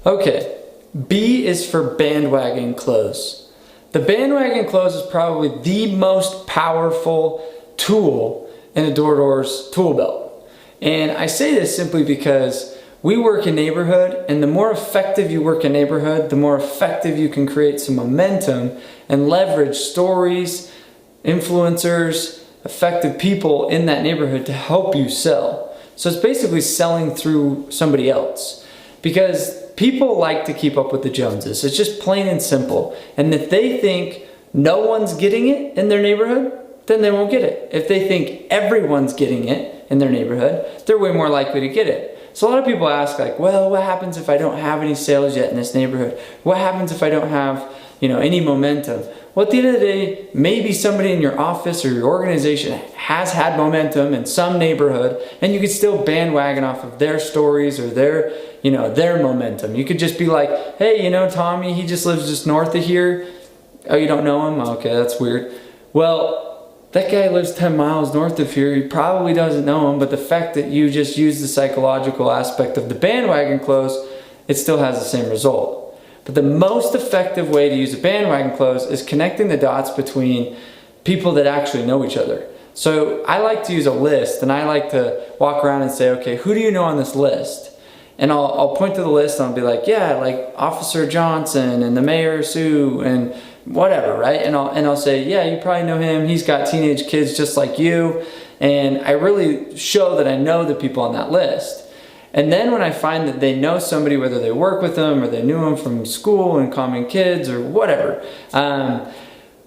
Okay, B is for Bandwagon Close. The Bandwagon Close is probably the most powerful tool in a door-to-door's tool belt. And I say this simply because we work in neighborhood, and the more effective you work in neighborhood, the more effective you can create some momentum and leverage stories, influencers, effective people in that neighborhood to help you sell. So it's basically selling through somebody else, because people like to keep up with the Joneses. It's just plain and simple. And if they think no one's getting it in their neighborhood, then they won't get it. If they think everyone's getting it in their neighborhood, they're way more likely to get it. So a lot of people ask, like, well, what happens if I don't have any sales yet in this neighborhood? What happens if I don't have, any momentum? Well, at the end of the day, maybe somebody in your office or your organization has had momentum in some neighborhood, and you could still bandwagon off of their stories or their momentum. You could just be like, hey, Tommy, he just lives just north of here. Oh, you don't know him? Okay, that's weird. Well, that guy lives 10 miles north of here. He probably doesn't know him, but the fact that you just use the psychological aspect of the bandwagon close, it still has the same result. But the most effective way to use a bandwagon close is connecting the dots between people that actually know each other. So I like to use a list, and I like to walk around and say, okay, who do you know on this list? And I'll point to the list and I'll be like, yeah, like Officer Johnson and the Mayor Sue and whatever, right? And I'll say, yeah, you probably know him. He's got teenage kids just like you. And I really show that I know the people on that list. And then when I find that they know somebody, whether they work with them or they knew them from school and Common Kids or whatever, I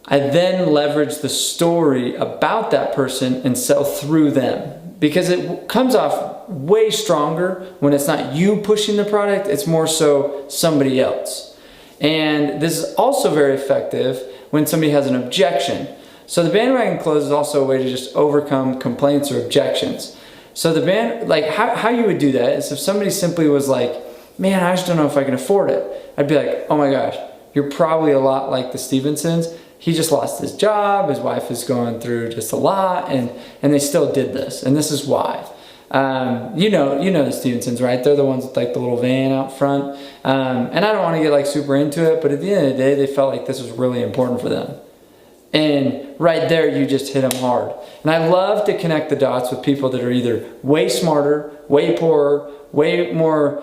then leverage the story about that person and sell through them. Because it comes off way stronger when it's not you pushing the product, it's more so somebody else. And this is also very effective when somebody has an objection. So the bandwagon close is also a way to just overcome complaints or objections. So how you would do that is if somebody simply was like, man, I just don't know if I can afford it. I'd be like, oh my gosh, you're probably a lot like the Stevensons. He just lost his job, his wife is going through just a lot, and they still did this, and this is why. You know the Stevensons, right? They're the ones with like the little van out front. And I don't want to get like super into it, but at the end of the day, they felt like this was really important for them. And right there, you just hit them hard. And I love to connect the dots with people that are either way smarter, way poorer, way more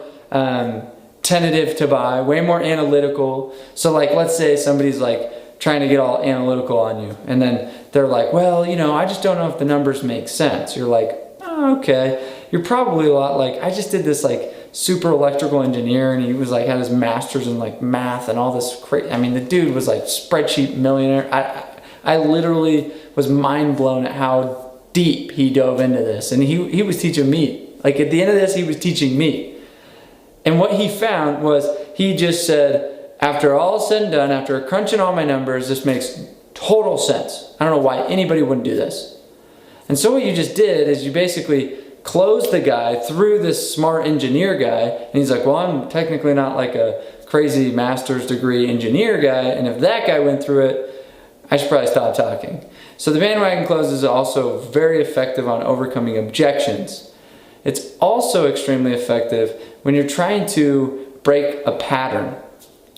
tentative to buy, way more analytical. So like, let's say somebody's like trying to get all analytical on you, and then they're like, well, I just don't know if the numbers make sense. You're like, oh, okay. You're probably a lot like, I just did this like super electrical engineer, and he was like, had his master's in like math and all this crazy. I mean, the dude was like spreadsheet millionaire. I literally was mind blown at how deep he dove into this. And he was teaching me. Like at the end of this, he was teaching me. And what he found was, he just said, after all said and done, after crunching all my numbers, this makes total sense. I don't know why anybody wouldn't do this. And so what you just did is you basically closed the guy through this smart engineer guy. And he's like, well, I'm technically not like a crazy master's degree engineer guy. And if that guy went through it, I should probably stop talking. So the bandwagon close is also very effective on overcoming objections. It's also extremely effective when you're trying to break a pattern.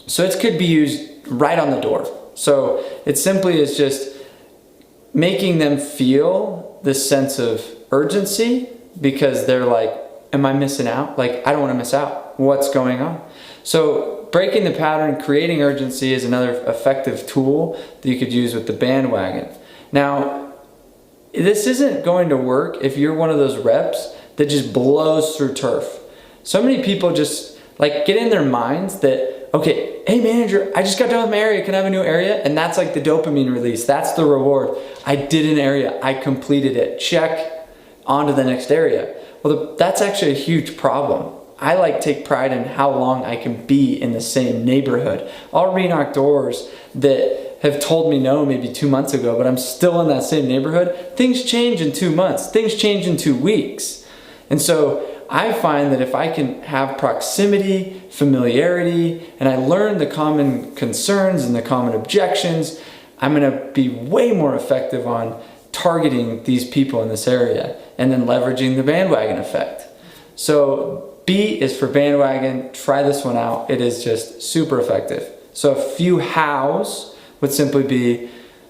So it could be used right on the door. So it simply is just making them feel this sense of urgency, because they're like, am I missing out? Like, I don't want to miss out. What's going on? So breaking the pattern, creating urgency is another effective tool that you could use with the bandwagon. Now, this isn't going to work if you're one of those reps that just blows through turf. So many people just like get in their minds that, okay, hey manager, I just got done with my area, can I have a new area? And that's like the dopamine release, that's the reward. I did an area, I completed it, check, on to the next area. Well, that's actually a huge problem. I like take pride in how long I can be in the same neighborhood. I'll re-knock doors that have told me no maybe 2 months ago, but I'm still in that same neighborhood. Things change in 2 months, things change in 2 weeks. And so I find that if I can have proximity, familiarity, and I learn the common concerns and the common objections, I'm gonna be way more effective on targeting these people in this area and then leveraging the bandwagon effect. So B is for bandwagon. Try this one out. It is just super effective. So a few hows would simply be,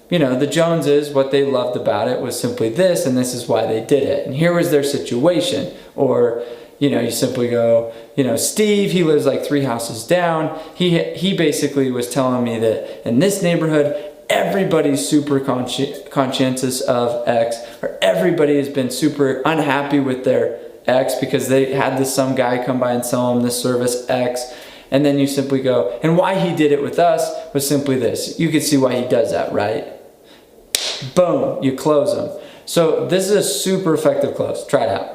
you know, the Joneses, what they loved about it was simply this, and this is why they did it. And here was their situation. Or, you know, you simply go, you know, Steve, he lives like 3 houses down. He basically was telling me that in this neighborhood, everybody's super conscientious of X, or everybody has been super unhappy with their X because they had this some guy come by and sell them this service X. And then you simply go, and why he did it with us was simply this. You can see why he does that, right? Boom, you close them. So this is a super effective close. Try it out.